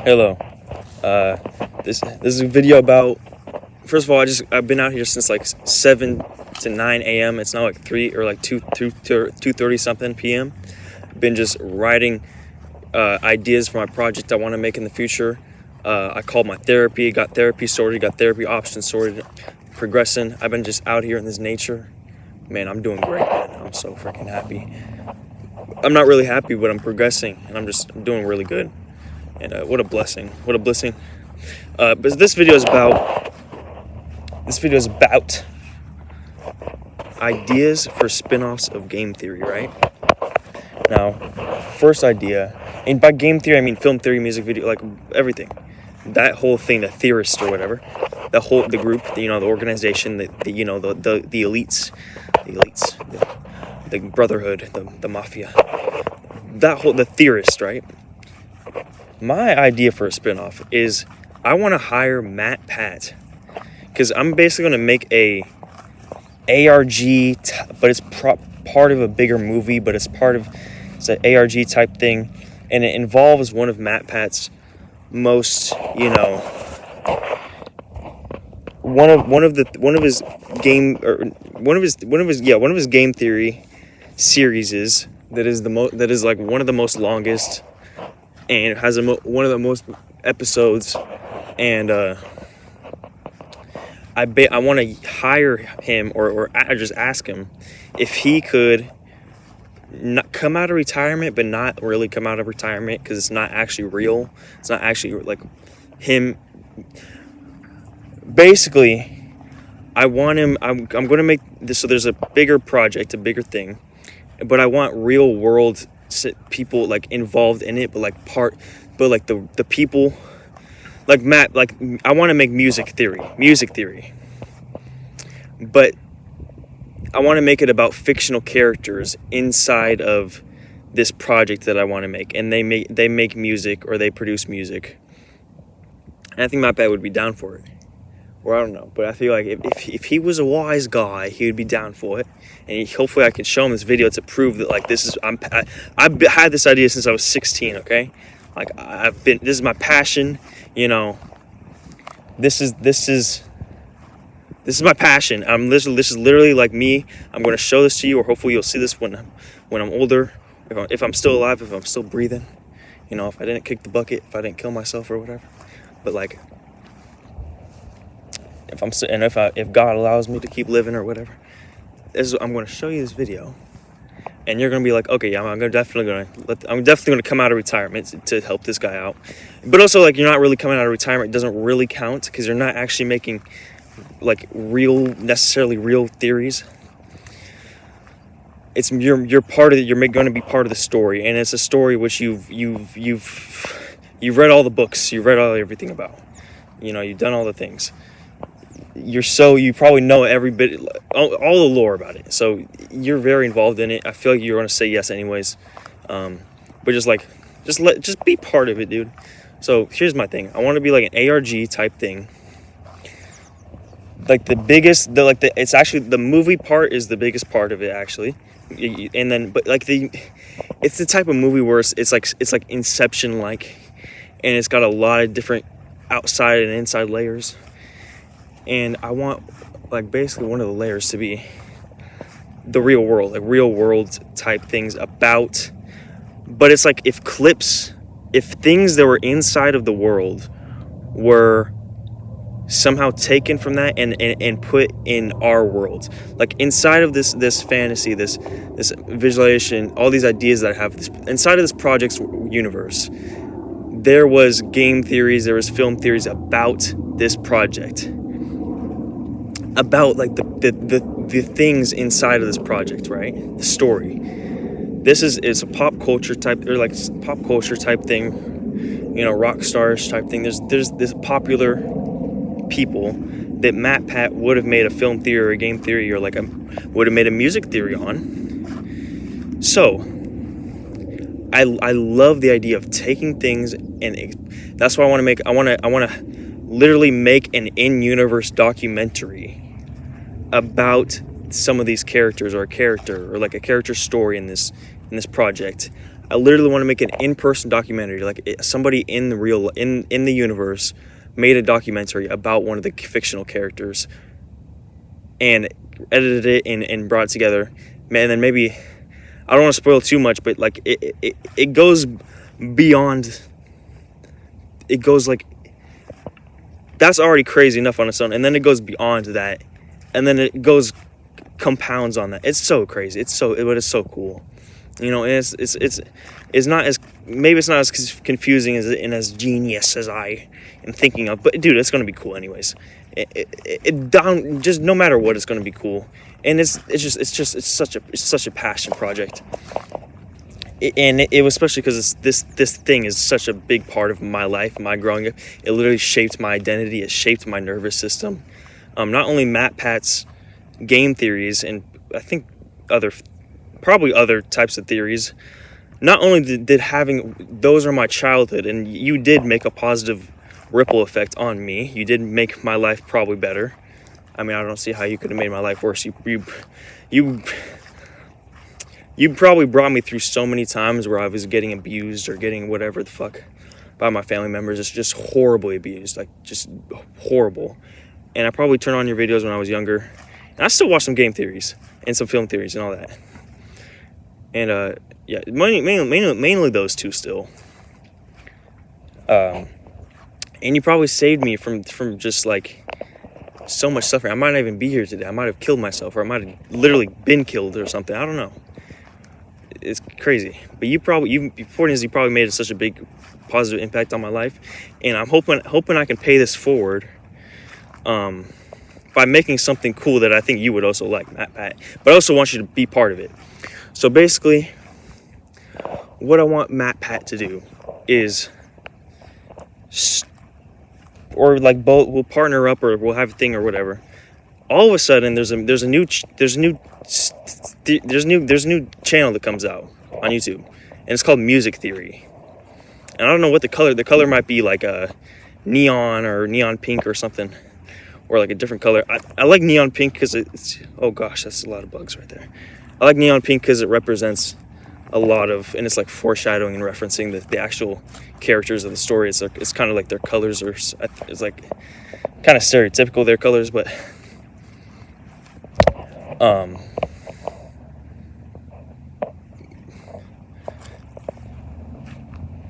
Hello. This is a video about. First of all, I've been out here since like 7 to 9 a.m. It's now like 3 or like 2:30 something p.m. Been just writing ideas for my project I want to make in the future. I called my therapy, got therapy sorted, got therapy options sorted, progressing. I've been just out here in this nature. Man, I'm doing great, man. I'm so freaking happy. I'm not really happy, but I'm progressing, and I'm doing really good. And what a blessing. What a blessing. But this video is about ideas for spin-offs of game theory, right? Now, first idea, and by game theory I mean film theory, music video, like everything. That whole thing, the theorists or whatever, the group, the organization, the elites, the brotherhood, the mafia, the theorist, right? My idea for a spinoff is I want to hire MatPat, because I'm basically going to make a ARG, but it's part of a bigger movie, but it's an ARG type thing, and it involves one of MatPat's most, one of his game theory series that is like one of the most longest, and it has one of the most episodes, and I want to hire him or just ask him if he could not come out of retirement, but not really come out of retirement, because it's not actually real. It's not actually like him. Basically, I want him. I'm going to make this so there's a bigger project, a bigger thing, but I want real world people like involved in it, but the people like Matt, like I want to make music theory, but I want to make it about fictional characters inside of this project that I want to make, and they make music, or they produce music, and I think MatPat would be down for it, or I don't know, but I feel like if he was a wise guy, he would be down for it, and hopefully I can show him this video to prove that like I've had this idea since I was 16, okay? Like this is my passion, this is my passion. This is literally like me. I'm going to show this to you, or hopefully you'll see this when I'm older, if I'm still alive, if I'm still breathing, if I didn't kick the bucket, if I didn't kill myself or whatever. But like, if God allows me to keep living or whatever, I'm going to show you this video, and you're going to be like, okay, yeah, I'm definitely going to come out of retirement to help this guy out. But also, like, you're not really coming out of retirement. It doesn't really count, because you're not actually making like necessarily real theories. It's you're part of it. You're going to be part of the story, and it's a story which you've read all the books, you've read everything about. You've done all the things. You probably know every bit, all the lore about it. So you're very involved in it. I feel like you're going to say yes anyways. But just be part of it, dude. So here's my thing. I want to be like an ARG type thing. Like it's actually the movie part is the biggest part of it, actually. And then, but like it's the type of movie where it's like Inception like, and it's got a lot of different outside and inside layers. And I want like basically one of the layers to be the real world, like real world type things about, but it's like if things that were inside of the world were somehow taken from that and put in our world, like inside of this fantasy, this visualization, all these ideas that I have, inside of this project's universe, there was game theories, there was film theories about this project, about like the things inside of this project, right? The story. It's a pop culture type, or like pop culture type thing, rock stars type thing. There's this popular people that MatPat would have made a film theory or a game theory, or like would have made a music theory on. So I love the idea of taking things, and that's why I want to literally make an in-universe documentary about some of these characters, or a character, or like a character story in this project. I literally want to make an in-person documentary, like somebody in the real in the universe made a documentary about one of the fictional characters and edited it and brought it together. Man, then maybe, I don't want to spoil too much, but like it goes beyond. It goes like, that's already crazy enough on its own, and then it goes beyond that, and then it goes compounds on that. It's so crazy. It's so cool, you know. And it's not as, maybe it's not as confusing as and as genius as I am thinking of, but dude, it's gonna be cool anyways. Just no matter what, it's gonna be cool, and it's such a passion project. And it was especially because this thing is such a big part of my life, my growing up. It literally shaped my identity. It shaped my nervous system. Not only MatPat's game theories, and I think probably other types of theories. Not only did having those are my childhood, and you did make a positive ripple effect on me. You did make my life probably better. I mean, I don't see how you could have made my life worse. You probably brought me through so many times where I was getting abused or getting whatever the fuck by my family members. It's just horribly abused, like just horrible. And I probably turned on your videos when I was younger. And I still watch some game theories and some film theories and all that. And yeah, mainly those two still. And you probably saved me from just like so much suffering. I might not even be here today. I might have killed myself, or I might have literally been killed or something. I don't know. It's crazy, but you probably made such a big positive impact on my life, and I'm hoping I can pay this forward by making something cool that I think you would also like, MatPat. But I also want you to be part of it. So basically, what I want MatPat to do is, or like both, we'll partner up or we'll have a thing or whatever. All of a sudden, there's a new channel that comes out on YouTube, and it's called Music Theory. And I don't know what the color might be, like a neon or neon pink or something, or like a different color. I like neon pink because it's, oh gosh, that's a lot of bugs right there. I like neon pink because it represents a lot of, and it's like foreshadowing and referencing the actual characters of the story. It's kind of like their colors are, it's like kind of stereotypical, their colors, but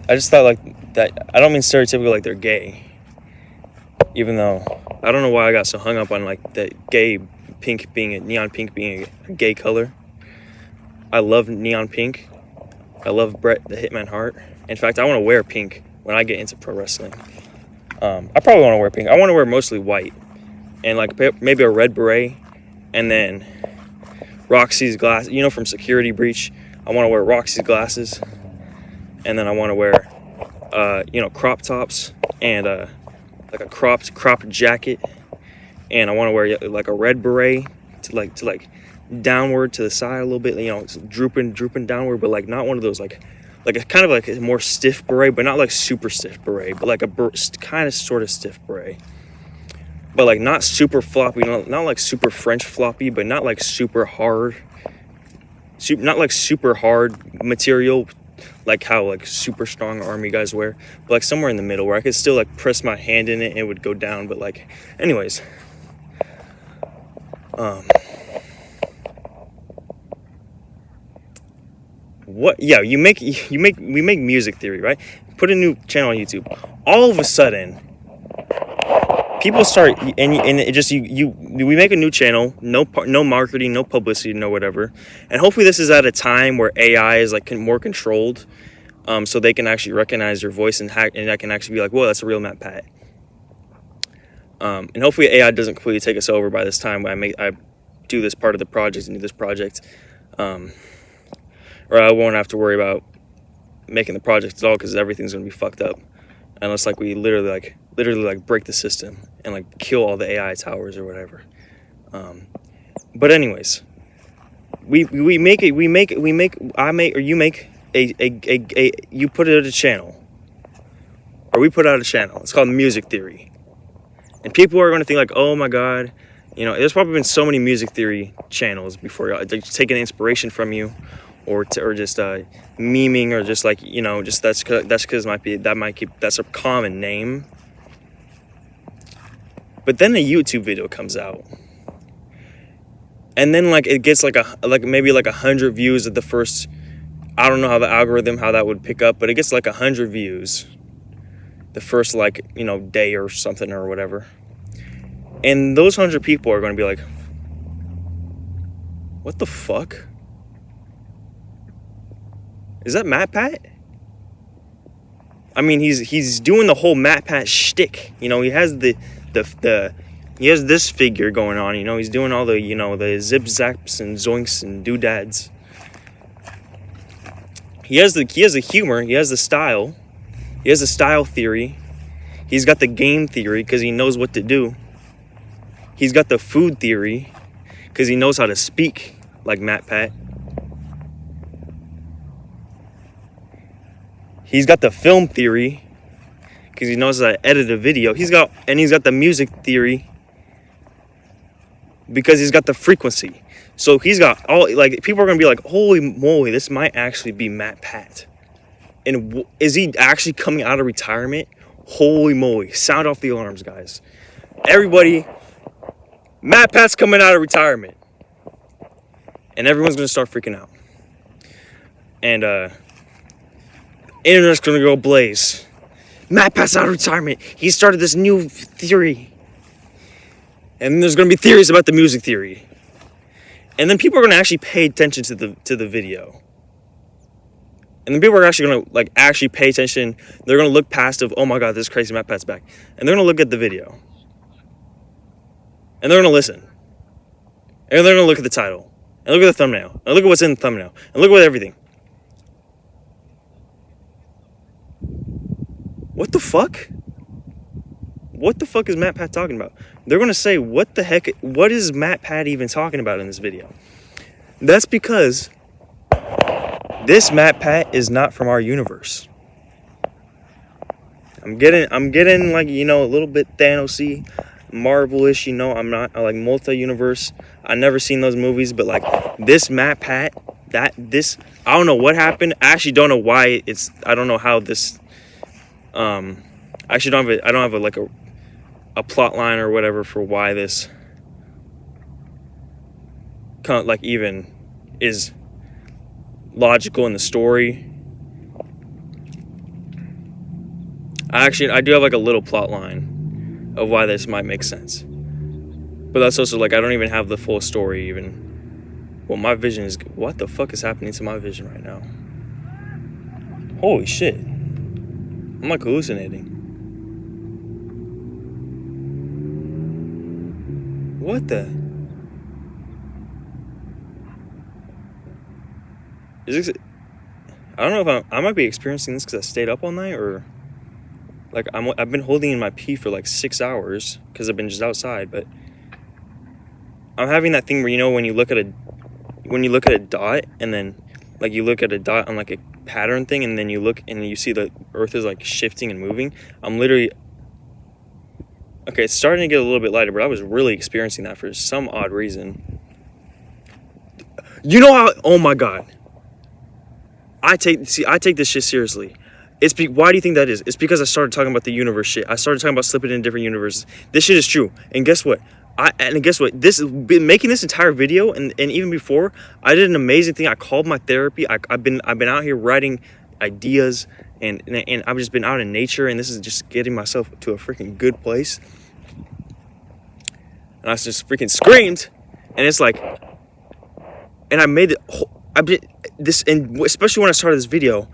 I just thought like that. I don't mean stereotypical like they're gay, even though I don't know why I got so hung up on like that neon pink being a gay color. I love neon pink. I love Bret the Hitman Hart. In fact, I want to wear pink when I get into pro wrestling. I probably want to wear pink. I want to wear mostly white and like maybe a red beret, and then Roxy's glass, you know, from Security Breach. I want to wear Roxy's glasses, and then I want to wear, crop tops and like a cropped jacket, and I want to wear like a red beret to like downward to the side a little bit, you know, it's drooping downward, but like not one of those like a kind of like a more stiff beret, but not like super stiff beret, but like a kind of sort of stiff beret. But like not super floppy, not like super French floppy, but not like super hard, not like super hard material, like how like super strong army guys wear, but like somewhere in the middle where I could still like press my hand in it and it would go down. But like, anyways, what? Yeah, we make Music Theory, right? Put a new channel on YouTube. All of a sudden, people start, and it just we make a new channel, no marketing, no publicity, no whatever, and hopefully this is at a time where AI is like more controlled, so they can actually recognize your voice and I can actually be like, whoa, that's a real MatPat. And hopefully AI doesn't completely take us over by this time when I do this part of the project and do this project, or I won't have to worry about making the project at all because everything's gonna be fucked up, unless like we literally break the system and like kill all the AI towers or whatever. But anyways, you put it at a channel, or we put out a channel. It's called Music Theory, and people are going to think like, oh my god, you know, there's probably been so many Music Theory channels before, like taking inspiration from you, or just memeing, or just like, you know, just that's because that's a common name. But then a YouTube video comes out, and then like it gets maybe 100 views at the first. I don't know how the algorithm, how that would pick up, but it gets like 100 views the first, like, you know, day or something or whatever. And those 100 people are going to be like, what the fuck? Is that MatPat? I mean, he's doing the whole MatPat shtick. You know, he has he has this figure going on. You know, he's doing all the, you know, the zip zaps and zoinks and doodads. He has the humor. He has the style. He has the style theory. He's got the game theory because he knows what to do. He's got the food theory because he knows how to speak like MatPat. He's got the film theory because he knows how to edit a video. He's got the music theory because he's got the frequency. So he's got all, like, people are going to be like, holy moly, this might actually be MatPat. And is he actually coming out of retirement? Holy moly. Sound off the alarms, guys. Everybody, MatPat's coming out of retirement. And everyone's going to start freaking out. And internet's going to go ablaze. MatPat's out of retirement. He started this new theory. And there's going to be theories about the music theory. And then people are going to actually pay attention to the video. And then people are actually going to, like, actually pay attention. They're going to look past of, oh my god, this crazy MatPat's back. And they're going to look at the video. And they're going to listen. And they're going to look at the title. And look at the thumbnail. And look at what's in the thumbnail. And look at everything. What the fuck? What the fuck is MatPat talking about? They're going to say, what the heck? What is MatPat even talking about in this video? That's because this MatPat is not from our universe. I'm getting like, you know, a little bit Thanos-y, Marvel-ish, you know. I'm not, I like multi-universe. I've never seen those movies, but like this MatPat, I don't know what happened. I actually don't know why I don't know how this, I actually don't have a plot line or whatever for why this like even is logical in the story. I do have like a little plot line of why this might make sense, but that's also like I don't even have the full story even. Well, my vision is, what the fuck is happening to my vision right now? Holy shit, I'm like hallucinating. What the? Is this, I don't know if I might be experiencing this because I stayed up all night, or like I've been holding in my pee for like 6 hours because I've been just outside. But I'm having that thing where, you know, when you look at a dot, and then like you look at a dot on like a pattern thing, and then you look and you see the earth is like shifting and moving. I'm literally, okay, it's starting to get a little bit lighter, but I was really experiencing that for some odd reason. You know how, oh my god, I take this shit seriously. Why do you think that is? It's because I started talking about the universe shit. I started talking about slipping in different universes. This shit is true. And guess what? This making this entire video, and even before, I did an amazing thing. I called my therapy. I've been out here writing ideas, and I've just been out in nature, and this is just getting myself to a freaking good place. And I just freaking screamed, and it's like, and I made it. And especially when I started this video,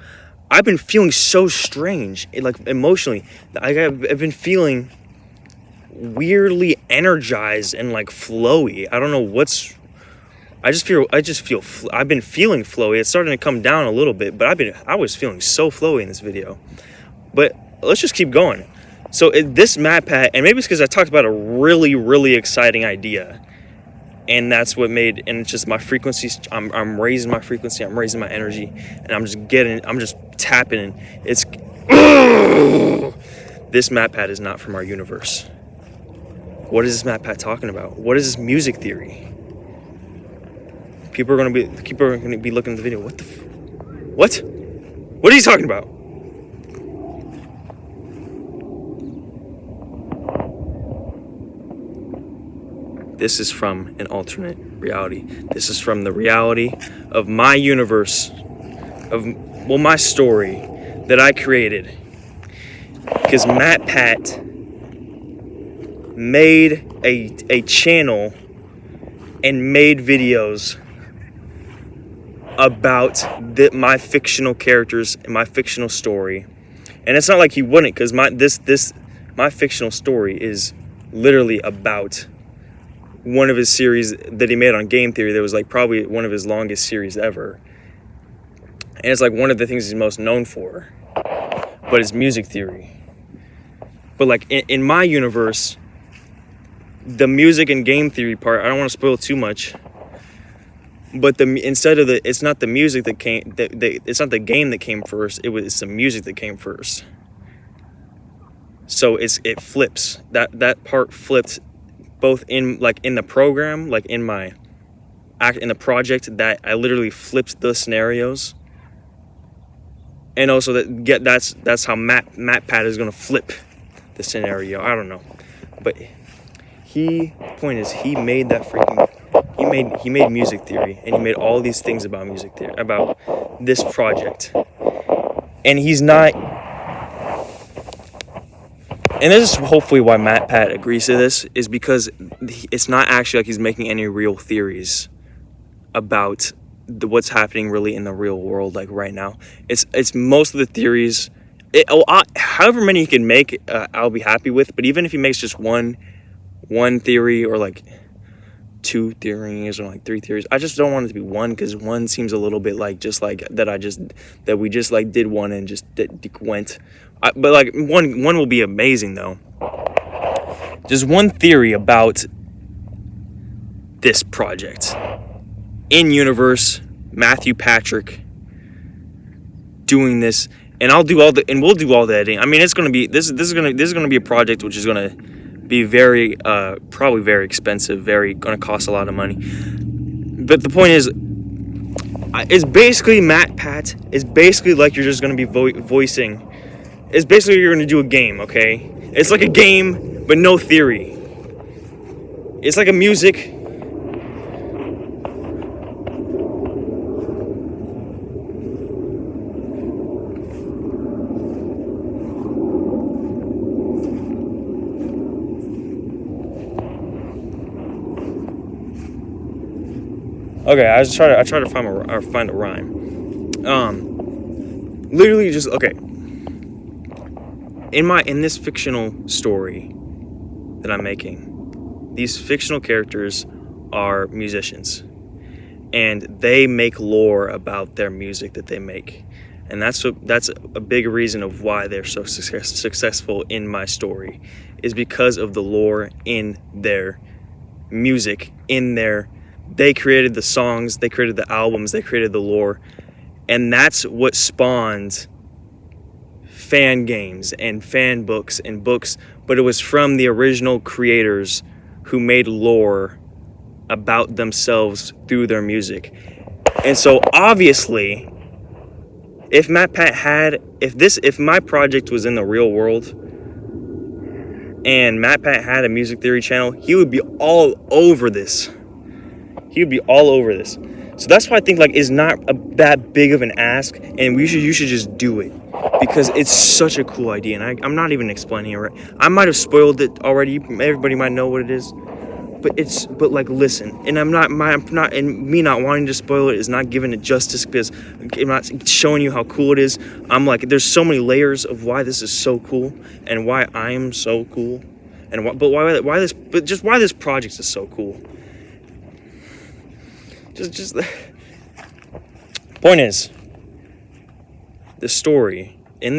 I've been feeling so strange, like emotionally. I've been feeling weirdly energized and like flowy. I don't know what's. I've been feeling flowy. It's starting to come down a little bit, but I was feeling so flowy in this video. But let's just keep going. So this MatPat, and maybe it's because I talked about a really, really exciting idea, and that's what made, and it's just my frequencies. I'm raising my frequency. I'm raising my energy, and I'm just tapping, and it's. This MatPat is not from our universe. What is this MatPat talking about? What is this music theory? People are gonna be looking at the video. What? What are you talking about? This is from an alternate reality. This is from the reality of my universe, my story that I created. Because MatPat made a channel and made videos about my fictional characters and my fictional story. And it's not like he wouldn't, because my fictional story is literally about one of his series that he made on Game Theory that was like probably one of his longest series ever. And it's like one of the things he's most known for. But it's music theory. But like in my universe, the music and game theory part, I don't want to spoil too much. But it's not the music that came, it's not the game that came first, it's the music that came first. So it flips. That part flipped both in the program, like in the project, that I literally flipped the scenarios. And also that's how MatPat is gonna flip the scenario. I don't know. But point is he made that he made music theory, and he made all these things about music theory, about this project. And he's not, and this is hopefully why MatPat agrees to this, is because it's not actually like he's making any real theories about what's happening really in the real world, like right now. It's most of the theories, however many he can make, I'll be happy with. But even if he makes just one theory, or like 2 theories, or like 3 theories, I just don't want it to be one, because one seems a little bit like just like that we just like did one and just went. But like one will be amazing though. Just one theory about this project. In universe, Matthew Patrick doing this, and we'll do all the editing. I mean, it's gonna be this is gonna be a project which is gonna be very probably very expensive, gonna cost a lot of money. But the point is, it's basically MatPat. It's basically like you're just gonna be voicing. It's basically you're gonna do a game, okay? It's like a game, but no theory. It's like a music. Okay, I try to find a rhyme. Literally just okay. In this fictional story that I'm making, these fictional characters are musicians, and they make lore about their music that they make, and that's a big reason of why they're so successful in my story, is because of the lore in their music, they created the songs, they created the albums, they created the lore, and that's what spawned fan games and fan books and books. But it was from the original creators who made lore about themselves through their music. And so obviously, if my project was in the real world and MatPat had a music theory channel, he would be all over this. So that's why I think like it's not that big of an ask, and you should just do it, because it's such a cool idea. And I'm not even explaining it right. I might have spoiled it already. Everybody might know what it is, but like listen. And me not wanting to spoil it is not giving it justice, because I'm not showing you how cool it is. I'm like, there's so many layers of why this is so cool and why I am so cool, and why this project is so cool. Just point is, the story in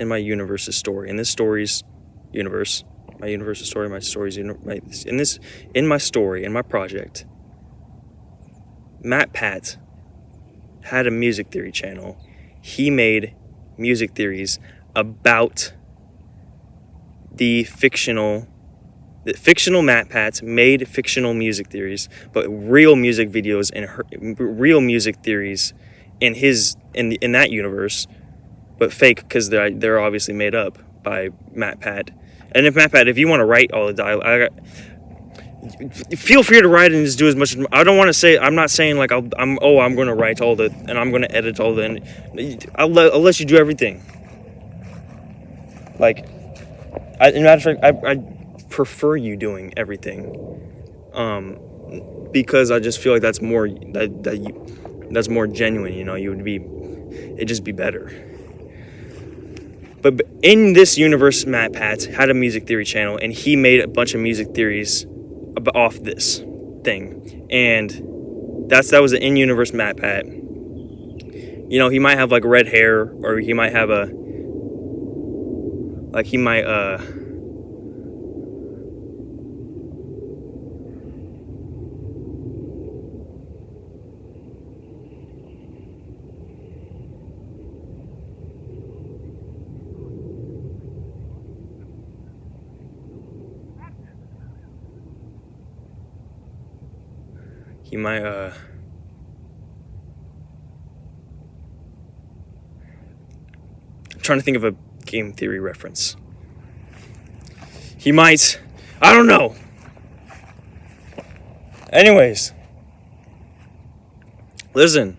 my universe's story, in this story's universe, my universe's story, my story's in my story, in my project, MatPat had a music theory channel. He made music theories about the fictional The fictional MatPats made fictional music theories, but real music videos and real music theories in that universe, but fake because they're obviously made up by MatPat. And if you want to write all the dialogue, feel free to write and just do as much. I don't want to say. I'm not saying like I'm going to write all the and I'm going to edit all the. I'll let you do everything. Like, in matter of fact, I prefer you doing everything, because I just feel like that's more that's more genuine. You know, it'd just be better. But in this universe, MatPat had a music theory channel, and he made a bunch of music theories off this thing, and that was an in-universe MatPat. You know, he might have like red hair, or he might have I'm trying to think of a game theory reference. He might, I don't know. Anyways, listen.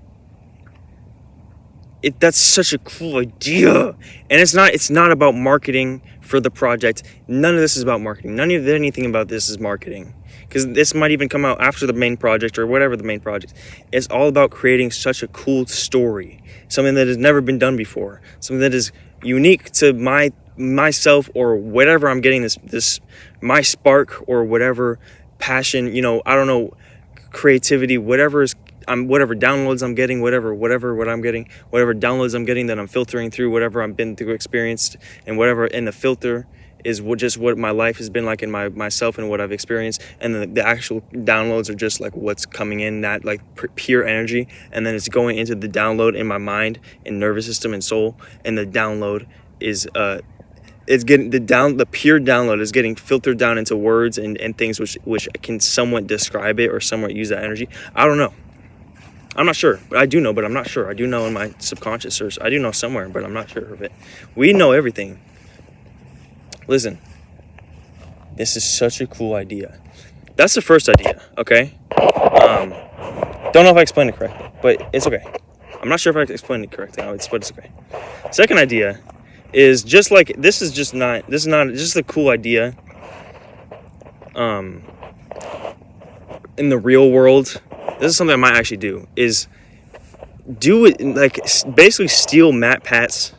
That's such a cool idea, and it's not about marketing for the project. None of this is about marketing. Anything about this is marketing, because this might even come out after the main project or whatever the main project. It's all about creating such a cool story, something that has never been done before, something that is unique to myself or whatever I'm getting this my spark or whatever passion, you know, I don't know, creativity, whatever downloads I'm getting, whatever downloads I'm getting that I'm filtering through, whatever I've been through, experienced, and whatever in the filter is just what my life has been like in myself and what I've experienced, and the actual downloads are just like what's coming in, that like pure energy, and then it's going into the download in my mind and nervous system and soul, and the download is it's getting the pure download is getting filtered down into words and things which can somewhat describe it or somewhat use that energy. I don't know. I'm not sure, but I do know, but I'm not sure. I do know in my subconscious, or I do know somewhere, but I'm not sure of it. We know everything. Listen, this is such a cool idea. That's the first idea, okay? Don't know if I explained it correctly, but it's okay. I'm not sure if I explained it correctly, but it's okay. Second idea is just like, this is just a cool idea. In the real world, this is something I might actually do, is do it, like, basically steal MatPat's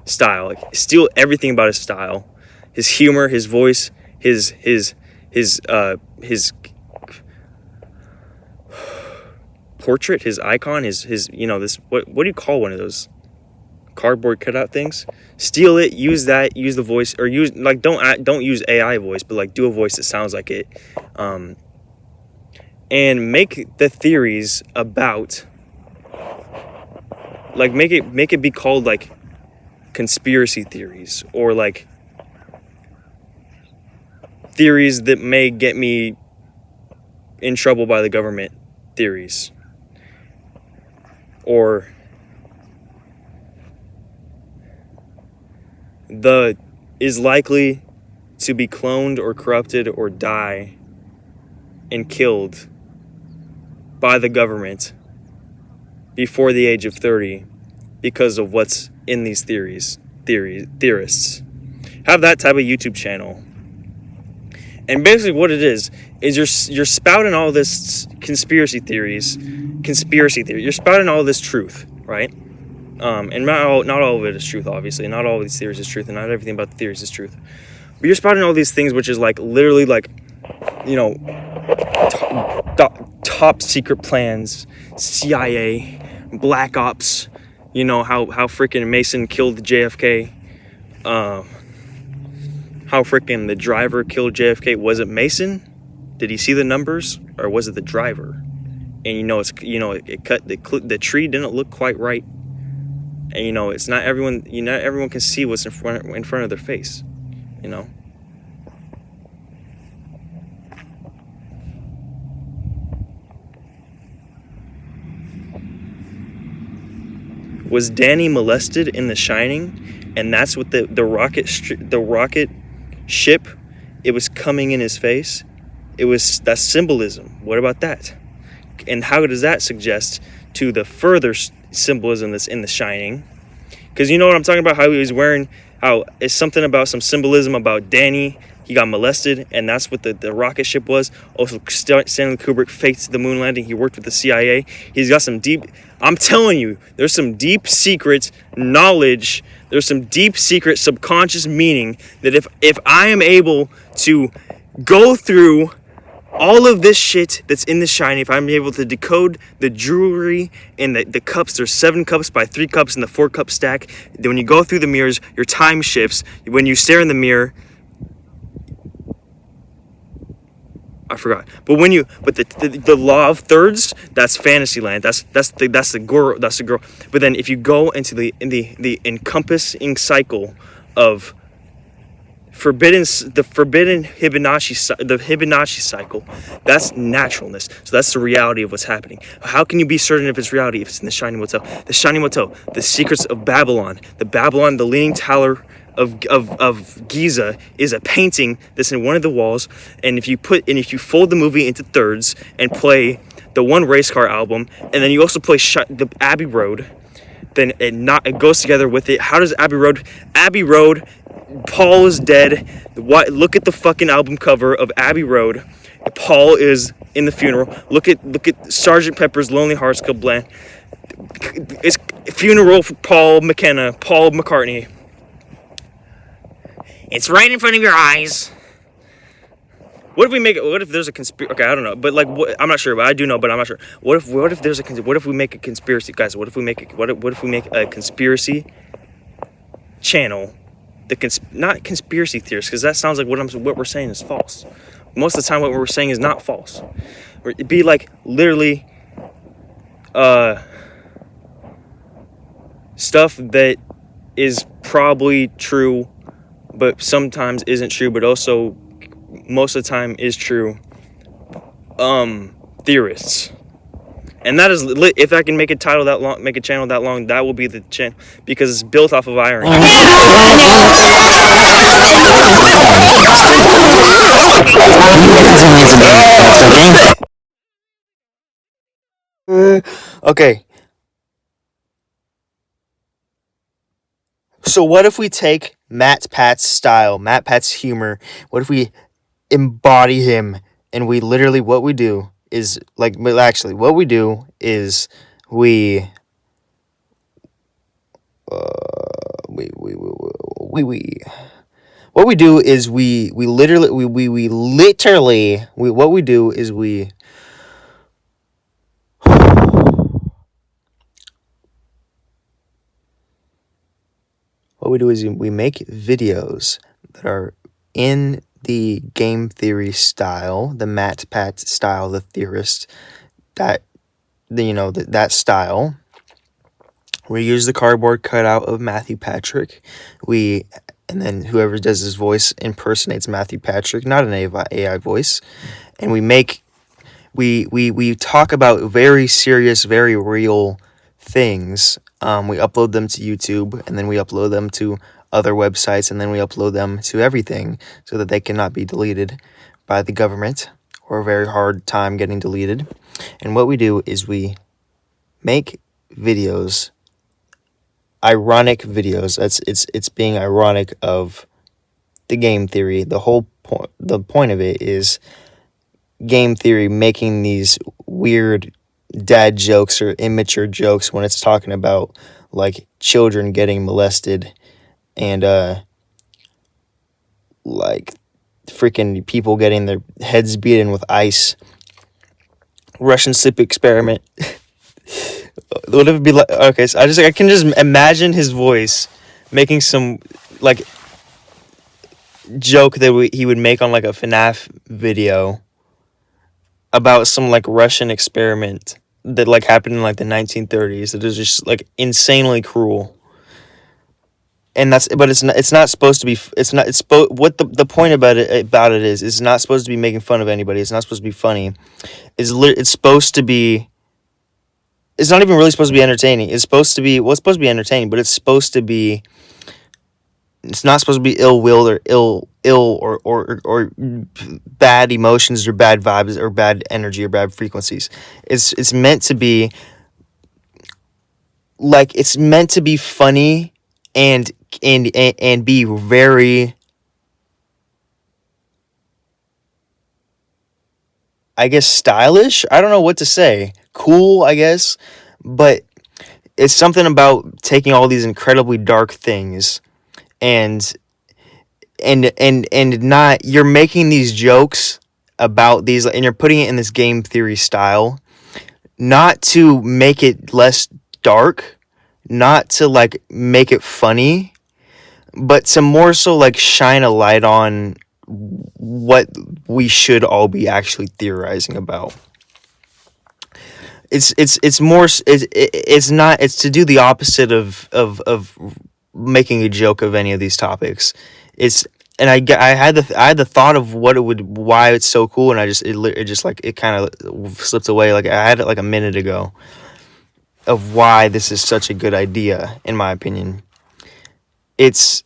style, like, steal everything about his style, his humor, his voice, his portrait, his icon, his you know, this, what do you call one of those cardboard cutout things? Steal it, use the voice, or use, like, don't use AI voice, but like do a voice that sounds like it, and make the theories about, like, make it be called like conspiracy theories, or like theories that may get me in trouble by the government theories, or is likely to be cloned or corrupted or die and killed by the government before the age of 30 because of what's in these theorists. Have that type of YouTube channel. And basically what it is you're spouting all this conspiracy theories. You're spouting all this truth, right? And not all of it is truth, obviously. Not all of these theories is truth, and not everything about the theories is truth. But you're spouting all these things, which is like literally like, you know, top secret plans, CIA, Black Ops, you know, how freaking Mason killed JFK, how freaking the driver killed JFK. Was it Mason? Did he see the numbers, or was it the driver? And it cut the tree didn't look quite right, and it's not everyone. Everyone can see what's in front of their face, Was Danny molested in The Shining? And that's what the rocket ship, it was coming in his face. That's symbolism. What about that? And how does that suggest to the further symbolism that's in The Shining? Because you know what I'm talking about, how he was wearing, how it's something about some symbolism about Danny. He got molested, and that's what the rocket ship was. Also, Stanley Kubrick faked the moon landing. He worked with the CIA. He's got some deep, I'm telling you, there's some deep secret knowledge. There's some deep secret subconscious meaning that if I am able to go through all of this shit that's in The Shining, if I'm able to decode the jewelry and the cups, there's 7 cups by 3 cups in the 4-cup stack. Then when you go through the mirrors, your time shifts. When you stare in the mirror, I forgot. But the law of thirds, that's Fantasyland. That's the girl. But then if you go into the encompassing cycle of the forbidden Hibonacci cycle, that's naturalness. So that's the reality of what's happening. How can you be certain if it's reality if it's in the Shining Motel? The Shining Motel, the secrets of Babylon, the Leaning Tower of Giza is a painting that's in one of the walls. And if you fold the movie into thirds and play the one race car album, and then you also play the Abbey Road, then it goes together with it. How does Abbey Road, Paul is dead. Look at the fucking album cover of Abbey Road. Paul is in the funeral. Look at Sgt. Pepper's Lonely Hearts Club Band. It's funeral for Paul McCartney. It's right in front of your eyes. What if there's a conspiracy? Okay, I don't know, but I'm not sure, but I do know, but I'm not sure. What if we make a conspiracy, guys? What if we make a conspiracy channel? Not conspiracy theorists, because that sounds like what we're saying is false. Most of the time, what we're saying is not false. It'd be like literally, stuff that is probably true, but sometimes isn't true, but also most of the time is true. Theorists. And that is, if I can make a channel that long, that will be the channel, because it's built off of irony. Okay. So what if we take Matt Pat's style, Matt Pat's humor, what if we embody him, and we literally, what we do is, what we do is we make videos that are in the game theory style, the Matt Pat style, the theorist, that style. We use the cardboard cutout of Matthew Patrick. And then whoever does his voice impersonates Matthew Patrick, not an AI voice. And we talk about very serious, very real things. We upload them to YouTube, and then we upload them to other websites, and then we upload them to everything so that they cannot be deleted by the government, or a very hard time getting deleted. And what we do is we make videos, ironic videos. It's being ironic of the game theory. The point of it is game theory making these weird dad jokes or immature jokes when it's talking about like children getting molested and like freaking people getting their heads beaten with ice. Russian sleep experiment. What if it be like, okay, so I can just imagine his voice making some like joke that he would make on like a FNAF video about some like Russian experiment that like happened in like the 1930s. That is just like insanely cruel. And it's not supposed to be. What the point about it is it's not supposed to be making fun of anybody. It's not supposed to be funny. It's supposed to be it's not even really supposed to be entertaining. It's supposed to be, well, it's supposed to be entertaining, but it's not supposed to be ill will or ill or bad emotions or bad vibes or bad energy or bad frequencies. It's meant to be like, it's meant to be funny and be very, I guess, stylish. I don't know what to say. Cool, I guess. But it's something about taking all these incredibly dark things and not, you're making these jokes about these, and you're putting it in this game theory style, not to make it less dark, not to like make it funny, but to more so like shine a light on what we should all be actually theorizing about. It's more, it's not, it's to do the opposite of making a joke of any of these topics. It's, and I had the thought of what it would, why it's so cool, and it just like, it kind of slipped away. Like, I had it like a minute ago of why this is such a good idea, in my opinion. It's,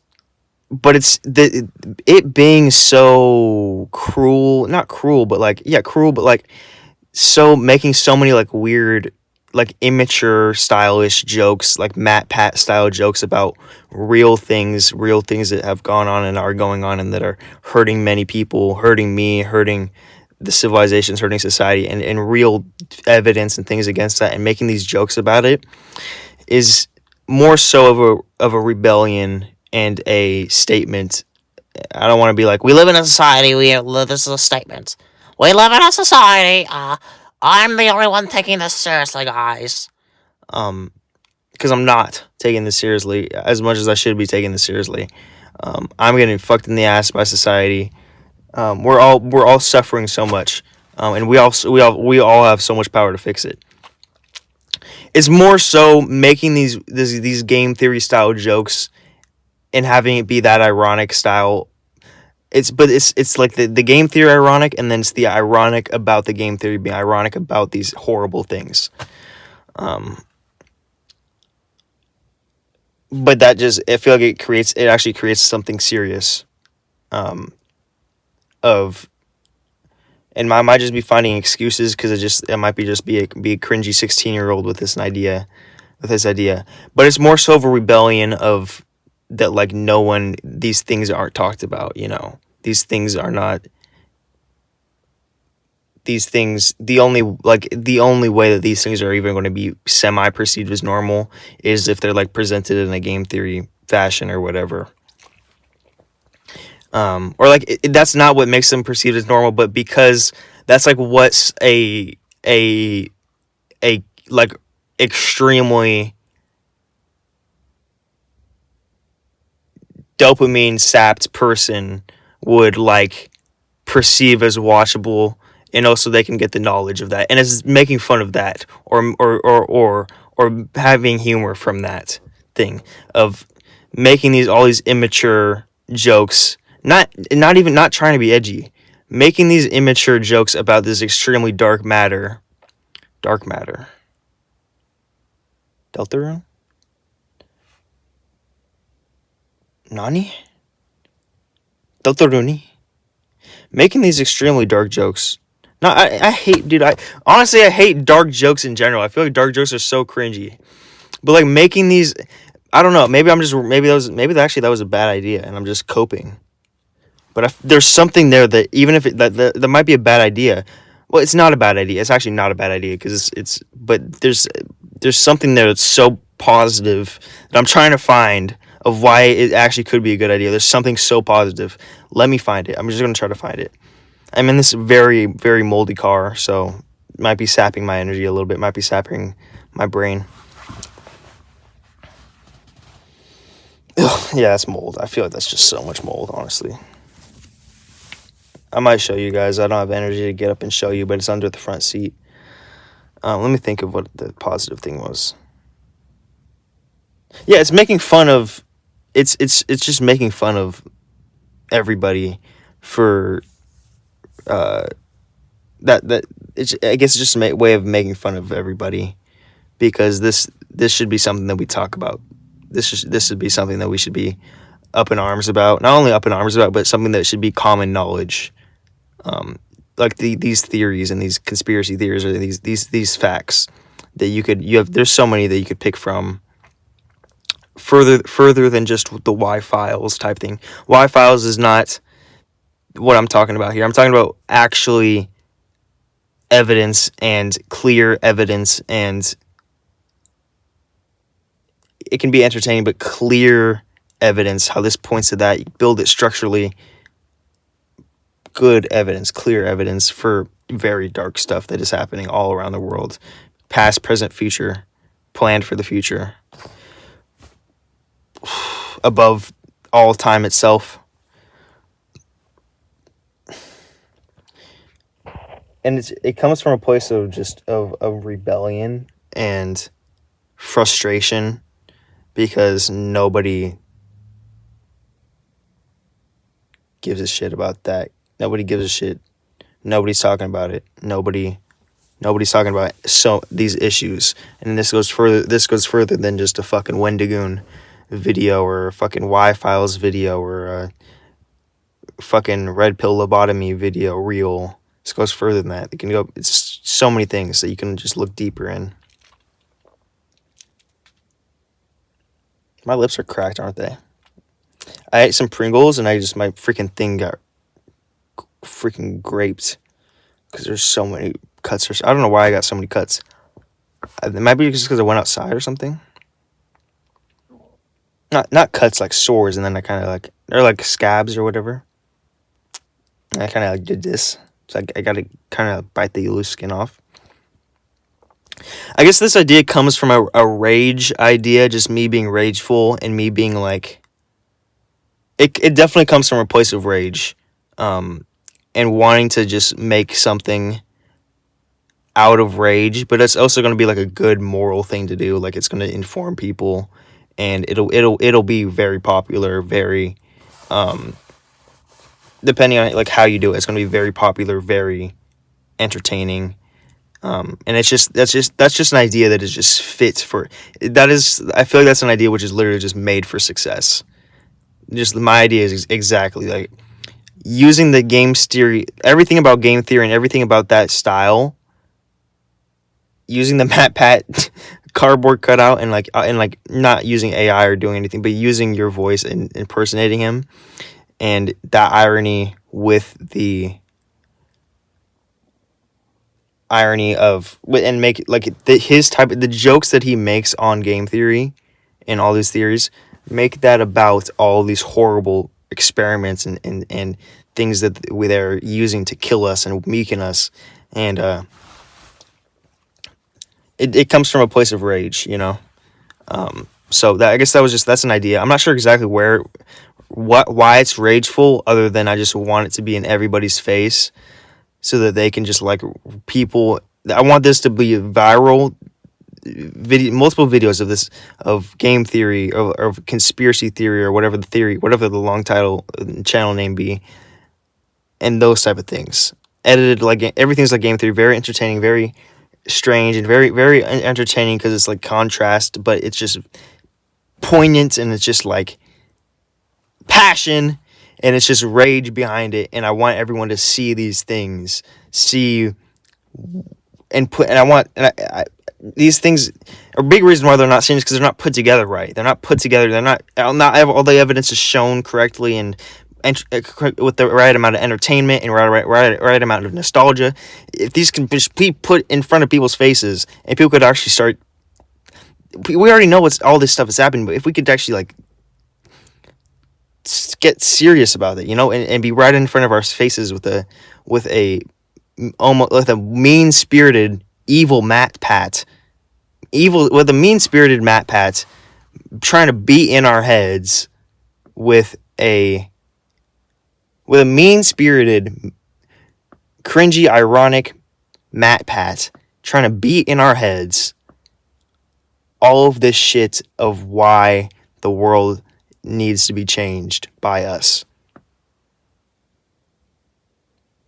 but it's it being so cruel, not cruel, but like, yeah, cruel, but like, so making so many like weird, like immature stylish jokes, like Matt Pat style jokes about real things that have gone on and are going on and that are hurting many people, hurting me, hurting the civilizations, hurting society, and real evidence and things against that, and making these jokes about it is more so of a rebellion and a statement. I don't want to be like, we live in a society, this is a statement. We live in a society, I'm the only one taking this seriously, guys. Because I'm not taking this seriously as much as I should be taking this seriously. I'm getting fucked in the ass by society. We're all suffering so much, and we all have so much power to fix it. It's more so making these game theory style jokes and having it be that ironic style. It's like the game theory ironic, and then it's the ironic about the game theory being ironic about these horrible things. But that just, I feel like it actually creates something serious. Of, and I might just be finding excuses because it might be just be a cringy 16-year-old with this idea, but it's more so of a rebellion of that, like, these things aren't talked about, these things are not, these things, the only way that these things are even going to be semi perceived as normal is if they're like presented in a game theory fashion or whatever. Or like, that's not what makes them perceived as normal, but because that's like what's a like extremely dopamine sapped person would like perceive as watchable, and also they can get the knowledge of that, and it's making fun of that, or having humor from that thing of making all these immature jokes, not trying to be edgy, making these immature jokes about this extremely dark matter. Deltarune? Nani? Deltarune? Making these extremely dark jokes. No, I hate, dude, honestly, I hate dark jokes in general. I feel like dark jokes are so cringy. But like making these, I don't know, maybe that was a bad idea and I'm just coping. But there's something there that, even if that might be a bad idea, well, it's not a bad idea. It's actually not a bad idea because but there's something there that's so positive that I'm trying to find of why it actually could be a good idea. There's something so positive. Let me find it. I'm just going to try to find it. I'm in this very, very moldy car, so it might be sapping my energy a little bit. Might be sapping my brain. Ugh, yeah, that's mold. I feel like that's just so much mold, honestly. I might show you guys. I don't have energy to get up and show you, but it's under the front seat. Let me think of what the positive thing was. Yeah, it's making fun of... It's just making fun of everybody for... I guess it's just a way of making fun of everybody because this should be something that we talk about. This should be something that we should be up in arms about. Not only up in arms about, but something that should be common knowledge. Like these theories and these conspiracy theories, or these facts that you have. There's so many that you could pick from. Further than just the Y-Files type thing. Y-Files is not what I'm talking about here. I'm talking about actually evidence, and clear evidence, and it can be entertaining, but clear evidence, how this points to that. You build it structurally. Good evidence, clear evidence for very dark stuff that is happening all around the world. Past, present, future. Planned for the future. Above all time itself. And it comes from a place of just of rebellion and frustration, because nobody gives a shit about that. Nobody gives a shit. Nobody's talking about it. Nobody's talking about these issues. And this goes further than just a fucking Wendigoon video, or a fucking Y-Files video, or a fucking red pill lobotomy video reel. This goes further than that. It can go. It's so many things that you can just look deeper in. My lips are cracked, aren't they? I ate some Pringles, and my freaking thing got freaking graped, because there's so many cuts. I don't know why I got so many cuts. It might be just because I went outside or something. Not cuts like sores, and then I kind of like, they're like scabs or whatever. And I kind of like did this. So I got to kind of bite the loose skin off. I guess this idea comes from a rage idea, just me being rageful, and me being like, it definitely comes from a place of rage, and wanting to just make something out of rage, but it's also going to be like a good moral thing to do. Like, it's going to inform people, and it'll be very popular, very, depending on like how you do it, it's going to be very popular, very entertaining. And that's just an idea that is just fit for, I feel like that's an idea which is literally just made for success. Just my idea is exactly like using the game theory, everything about game theory and everything about that style, using the MatPat cardboard cutout, and like not using AI or doing anything, but using your voice and impersonating him, and that irony with the irony of, and make it like his type of the jokes that he makes on game theory and all these theories, make that about all these horrible experiments and things that they're using to kill us and weaken us, and it comes from a place of rage, you know. So that, I guess that's an idea. I'm not sure exactly why it's rageful, other than I just want it to be in everybody's face, so that they can just like people. I want this to be a viral video, multiple videos of this, of game theory, or conspiracy theory, or whatever the long title channel name be, and those type of things. Edited like everything's like game theory, very entertaining, very strange, and very very entertaining, because it's like contrast, but it's just poignant, and it's just like passion, and it's just rage behind it. And I want everyone to see these things, these things. A big reason why they're not seen is because they're not put together right. They're not all the evidence is shown correctly, and with the right amount of entertainment and right amount of nostalgia. If these can just be put in front of people's faces, and people could actually start, we already know all this stuff is happening, but if we could actually like get serious about it, you know, and be right in front of our faces with a mean-spirited evil MatPat, with a mean-spirited MatPat trying to be in our heads with a mean-spirited, cringy, ironic MatPat trying to be in our heads all of this shit of why the world needs to be changed by us.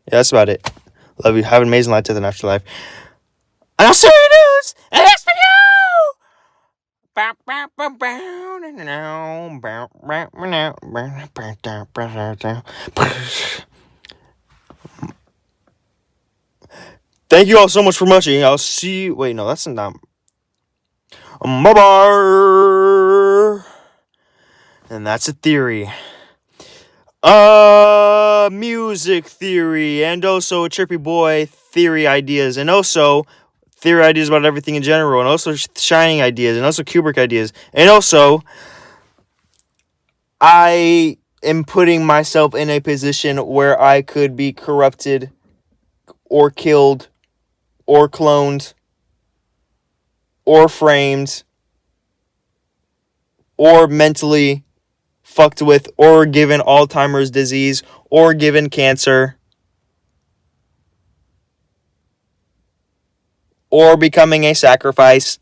Yeah, that's about it. Love you. Have an amazing life to the afterlife. And I'll see you news. And that's for you. Thank you all so much for watching. I'll see you. Wait, no, that's not. Bye-bye. And that's a theory. Music theory, and also Trippy Boy theory ideas, and also theory ideas about everything in general, and also Shining ideas, and also Kubrick ideas, and also I am putting myself in a position where I could be corrupted, or killed, or cloned, or framed, or mentally fucked with, or given Alzheimer's disease, or given cancer, or becoming a sacrifice.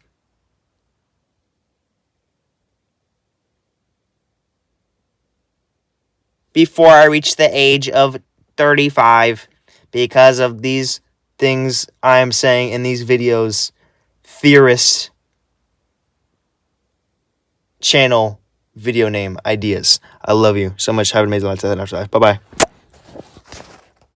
Before I reach the age of 35, because of these things I am saying in these videos. Theorist channel video name ideas. I love you so much. Have an amazing life. Bye bye.